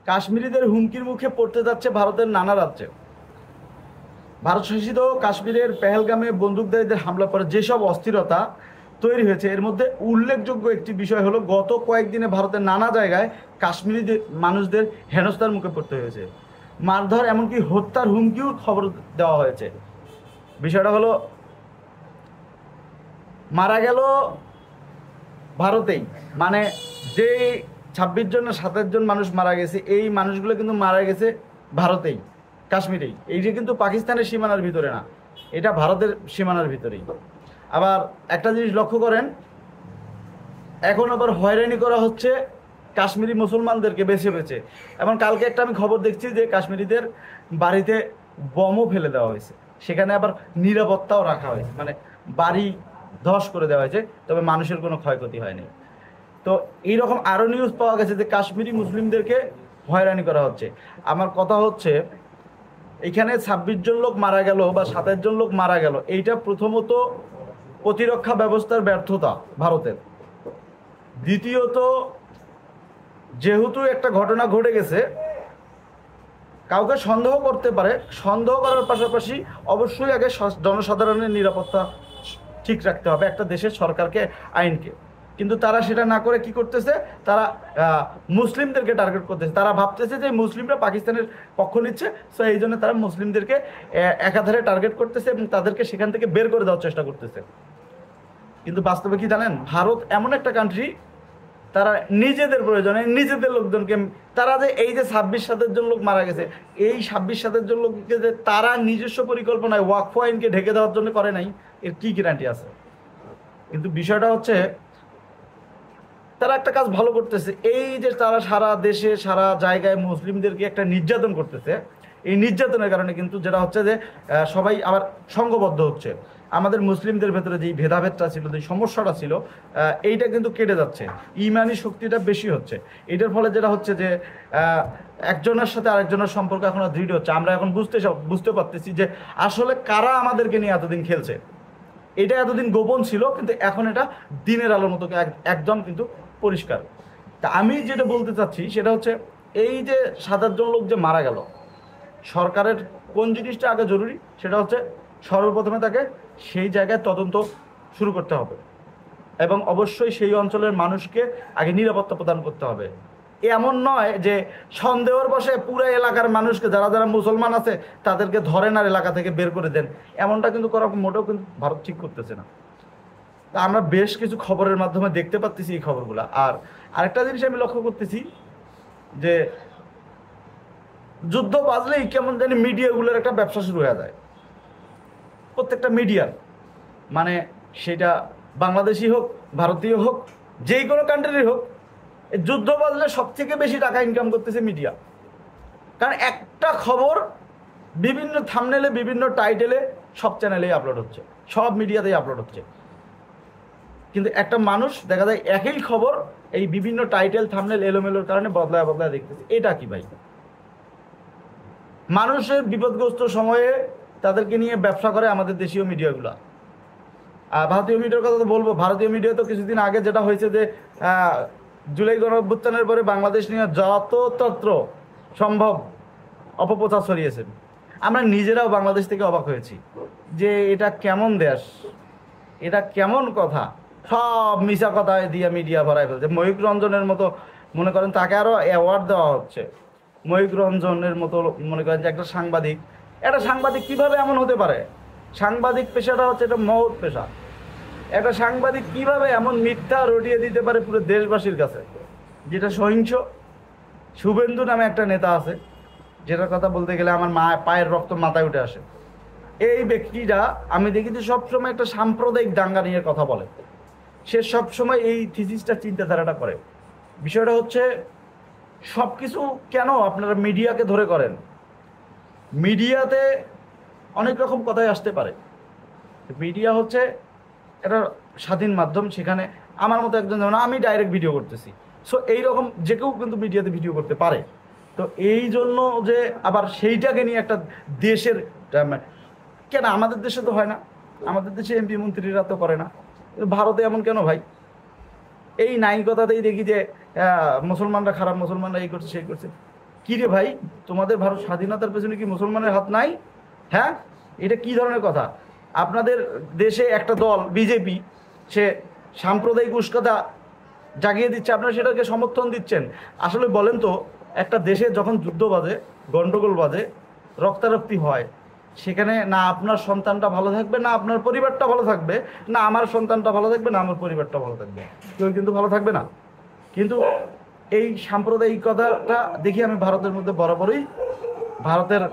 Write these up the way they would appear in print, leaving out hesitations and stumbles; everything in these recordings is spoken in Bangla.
কাশ্মীরিদের হুমকির মুখে পড়তে যাচ্ছে ভারতের নানা রাজ্যে। ভারত শাসিত কাশ্মীরের পেহেলগামে বন্দুকধারীদের হামলা পরে যেসব অস্থিরতা তৈরি হয়েছে, এর মধ্যে উল্লেখযোগ্য একটি বিষয় হলো গত কয়েকদিনে ভারতের নানা জায়গায় কাশ্মীরি মানুষদের হেনস্থার মুখে পড়তে হয়েছে। মারধর এমনকি হত্যার হুমকিও খবর দেওয়া হয়েছে। বিষয়টা হলো, মারা গেল ভারতেই, মানে যে 26 জন না 27 জন মানুষ মারা গেছে, এই মানুষগুলো কিন্তু মারা গেছে ভারতেই, কাশ্মীরেই। এই যে কিন্তু পাকিস্তানের সীমানার ভিতরে না, এটা ভারতের সীমানার ভিতরেই। আবার একটা জিনিস লক্ষ্য করেন, এখন আবার হয়রানি করা হচ্ছে কাশ্মীরি মুসলমানদেরকে বেছে বেছে। এবং কালকে একটা আমি খবর দেখছি যে কাশ্মীরিদের বাড়িতে বোমও ফেলে দেওয়া হয়েছে, সেখানে আবার নিরাপত্তাও রাখা হয়েছে, মানে বাড়ি ধস করে দেওয়া হয়েছে, তবে মানুষের কোনো ক্ষয়ক্ষতি হয়নি। তো এইরকম আরও নিউজ পাওয়া গেছে যে কাশ্মীরি মুসলিমদেরকে হয়রানি করা হচ্ছে। আমার কথা হচ্ছে, এখানে 26 জন লোক মারা গেল বা 27 জন লোক মারা গেল, এইটা প্রথমত প্রতিরক্ষা ব্যবস্থার ব্যর্থতা ভারতের। দ্বিতীয়ত, যেহেতু একটা ঘটনা ঘটে গেছে, কাউকে সন্দেহ করতে পারে, সন্দেহ করার পাশাপাশি অবশ্যই আগে জনসাধারণের নিরাপত্তা ঠিক রাখতে হবে, একটা দেশের সরকারকে, আইনকে। কিন্তু তারা সেটা না করে কি করতেছে, তারা মুসলিমদেরকে টার্গেট করতেছে। তারা ভাবতেছে যে মুসলিমরা পাকিস্তানের পক্ষ নিচ্ছে, সো এই জন্য তারা মুসলিমদেরকে একাধারে টার্গেট করতেছে এবং তাদেরকে সেখান থেকে বের করে দেওয়ার চেষ্টা করতেছে। কিন্তু বাস্তবে কি জানেন, ভারত এমন একটা কান্ট্রি, তারা নিজেদের প্রয়োজনে নিজেদের লোকজনকে, তারা যে এই যে 26-27 জন লোক মারা গেছে, এই 26-27 জন লোককে যে তারা নিজস্ব পরিকল্পনায় ওয়াকফ আইনকে ঢেকে দেওয়ার জন্য করে নাই, এর কি গ্যারান্টি আছে? কিন্তু বিষয়টা হচ্ছে, তারা একটা কাজ ভালো করতেছে, এই যে তারা সারা দেশে সারা জায়গায় মুসলিমদেরকে একটা নির্যাতন করতেছে, এই নির্যাতনের কারণে কিন্তু যেটা হচ্ছে যে সবাই আবার সংঘবদ্ধ হচ্ছে। আমাদের মুসলিমদের ভেতরে যে ভেদাভেদটা ছিল, যে সমস্যাটা ছিল, এইটা কিন্তু কেটে যাচ্ছে, ইমানি শক্তিটা বেশি হচ্ছে। এটার ফলে যেটা হচ্ছে যে একজনের সাথে আরেকজনের সম্পর্ক এখন দৃঢ় হচ্ছে। আমরা এখন বুঝতে পারতেছি যে আসলে কারা আমাদেরকে নিয়ে এতদিন খেলছে। এটা এতদিন গোপন ছিল, কিন্তু এখন এটা দিনের আলোর মতো একদম কিন্তু পরিষ্কার। তা আমি যেটা বলতে চাচ্ছি সেটা হচ্ছে, এই যে 7 জন লোক যে মারা গেল, সরকারের কোন জিনিসটা আগে জরুরি, সেটা হচ্ছে সর্বপ্রথমে তাকে সেই জায়গায় তদন্ত শুরু করতে হবে এবং অবশ্যই সেই অঞ্চলের মানুষকে আগে নিরাপত্তা প্রদান করতে হবে। এমন নয় যে সন্দেহের বশে পুরো এলাকার মানুষকে, যারা যারা মুসলমান আছে তাদেরকে ধরেন আর এলাকা থেকে বের করে দেন, এমনটা কিন্তু করা মোটেও কিন্তু ভারত ঠিক করতেছে না। তা আমরা বেশ কিছু খবরের মাধ্যমে দেখতে পাচ্ছি এই খবরগুলা। আর আরেকটা জিনিস আমি লক্ষ্য করতেছি যে যুদ্ধ বাজলেই কেমন জানি মিডিয়াগুলোর একটা ব্যবসা শুরু হয়ে যায়, প্রত্যেকটা মিডিয়ার, মানে সেটা বাংলাদেশি হোক, ভারতীয় হোক, যেই কোনো কান্ট্রির হোক, যুদ্ধ বাজলে সব থেকে বেশি টাকা ইনকাম করতেছে মিডিয়া। কারণ একটা খবর বিভিন্ন থাম্বনেলে, বিভিন্ন টাইটেলে, সব চ্যানেলেই আপলোড হচ্ছে, সব মিডিয়াতেই আপলোড হচ্ছে। কিন্তু একটা মানুষ দেখা যায় একই খবর এই বিভিন্ন টাইটেল থাম্বনেল এলোমেলোর কারণে বদলায় বদলায় দেখতেছে। এটা কি ভাই? মানুষের বিপদগ্রস্ত সময়ে তাদেরকে নিয়ে ব্যবসা করে আমাদের দেশীয় মিডিয়াগুলা। আর ভারতীয় মিডিয়ার কথা তো বলবো, ভারতীয় মিডিয়া তো কিছুদিন আগে যেটা হয়েছে যে জুলাই গণঅভ্যুত্থানের পরে বাংলাদেশ নিয়ে যতত্র সম্ভব অপপ্রচার ছড়িয়েছেন। আমরা নিজেরাও বাংলাদেশ থেকে অবাক হয়েছি যে এটা কেমন দেশ, এটা কেমন কথা, সব মিশা কথায় দিয়ে মিডিয়া ভরাই ফেলছে। ময়ূক রঞ্জনের মতো, মনে করেন তাকে আরও অ্যাওয়ার্ড দেওয়া হচ্ছে, ময়ূক রঞ্জনের মতো মনে করেন যে একটা সাংবাদিক। একটা সাংবাদিক কিভাবে এমন হতে পারে? সাংবাদিক পেশাটা হচ্ছে একটা মহৎ পেশা। একটা সাংবাদিক কিভাবে এমন মিথ্যা রটিয়ে দিতে পারে পুরো দেশবাসীর কাছে, যেটা সহিংস? শুভেন্দু নামে একটা নেতা আছে, যেটার কথা বলতে গেলে আমার পায়ের রক্ত মাথায় উঠে আসে। এই ব্যক্তিটা আমি দেখি যে সবসময় একটা সাম্প্রদায়িক দাঙ্গা নিয়ে কথা বলে, সে সবসময় এই থিসিসটা, চিন্তাধারাটা করে। বিষয়টা হচ্ছে, সব কিছু কেন আপনারা মিডিয়াকে ধরে করেন? মিডিয়াতে অনেক রকম কথাই আসতে পারে। মিডিয়া হচ্ছে একটা স্বাধীন মাধ্যম, সেখানে আমার মতো একজন, যেমন আমি ডাইরেক্ট ভিডিও করতেছি, সো এইরকম যে কেউ কিন্তু মিডিয়াতে ভিডিও করতে পারে। তো এই জন্য যে আবার সেইটাকে নিয়ে একটা দেশের, কেন আমাদের দেশে তো হয় না, আমাদের দেশে এমপি মন্ত্রীরা তো করে না, ভারতে এমন কেন ভাই? এই নাইকতাতেই দেখি যে মুসলমানরা খারাপ, মুসলমানরা এই করছে সেই করছে। কি রে ভাই, তোমাদের ভারত স্বাধীনতার পেছনে কি মুসলমানের হাত নাই? হ্যাঁ, এটা কি ধরনের কথা? আপনাদের দেশে একটা দল বিজেপি, সে সাম্প্রদায়িক উস্কাদা জাগিয়ে দিচ্ছে, আপনারা সেটাকে সমর্থন দিচ্ছেন। আসলে বলেন তো, একটা দেশে যখন যুদ্ধ বাজে, গন্ডগোল বাজে, রক্তারক্তি হয়, সেখানে না আপনার সন্তানটা ভালো থাকবে, না আপনার পরিবারটা ভালো থাকবে, না আমার সন্তানটা ভালো থাকবে, না আমার পরিবারটা ভালো থাকবে, কেউ কিন্তু ভালো থাকবে না। কিন্তু এই সাম্প্রদায়িকতাটা দেখি আমি ভারতের মধ্যে বরাবরই, ভারতের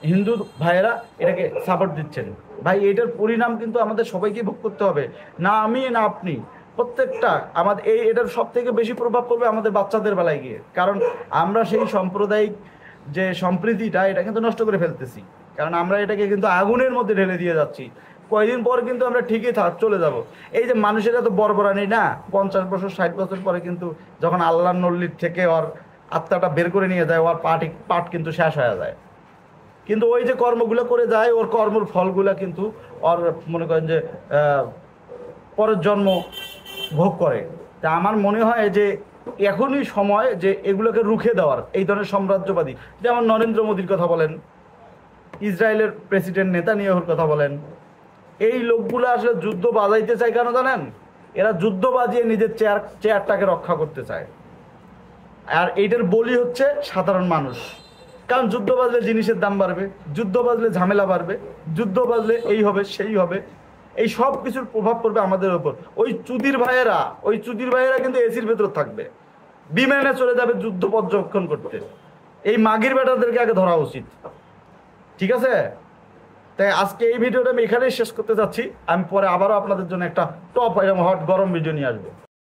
হিন্দু ভাইয়েরা এটাকে সাপোর্ট দিচ্ছেন। ভাই, এটার পরিণাম কিন্তু আমাদের সবাইকে ভোগ করতে হবে, না আমি না আপনি, প্রত্যেকটা আমাদের এটার সব থেকে বেশি প্রভাব পড়বে আমাদের বাচ্চাদের বেলায় গিয়ে। কারণ আমরা সেই সাম্প্রদায়িক যে সম্প্রীতিটা, এটা কিন্তু নষ্ট করে ফেলতেছি। কারণ আমরা এটাকে কিন্তু আগুনের মধ্যে ঢেলে দিয়ে যাচ্ছি। কয়েকদিন পর কিন্তু আমরা ঠিকই চলে যাব। এই যে মানুষের এত বর্বরানি না, 50 বছর 60 বছর পরে কিন্তু যখন আল্লাহর নল্লির থেকে ওর আত্মাটা বের করে নিয়ে যায়, ওর পাট কিন্তু শেষ হয়ে যায়। কিন্তু ওই যে কর্মগুলো করে যায়, ওর কর্মর ফলগুলা কিন্তু ওর মনে করেন যে পরের জন্ম ভোগ করে। তা আমার মনে হয় যে এখনই সময় যে এগুলোকে রুখে দেওয়ার। এই ধরনের সাম্রাজ্যবাদী, যেমন নরেন্দ্র মোদীর কথা বলেন, ইসরায়েলের প্রেসিডেন্ট নেতানিয়াহুর কথা বলেন, এই লোকগুলো আসলে যুদ্ধ বাজাইতে চায় কেন জানেন? এরা যুদ্ধ বাজিয়ে নিজের চেয়ারটাকে রক্ষা করতে চায়। আর এইটার বলি হচ্ছে সাধারণ মানুষ। কারণ যুদ্ধ বাজলে জিনিসের দাম বাড়বে, যুদ্ধ বাজলে ঝামেলা বাড়বে, যুদ্ধ বাজলে এই হবে সেই হবে, এই সব কিছুর প্রভাব পড়বে আমাদের ওপর। ওই চুদির ভাইয়েরা কিন্তু এসির ভেতর থাকবে, বিমানে চলে যাবে যুদ্ধ পর্যবেক্ষণ করতে। এই মাগির বেটাদেরকে আগে ধরা উচিত। ঠিক আছে? তাই আজকে এই ভিডিওটা আমি এখানেই শেষ করতে যাচ্ছি। আমি পরে আবারও আপনাদের জন্য একটা টপ এরকম হট গরম ভিডিও নিয়ে আসবো।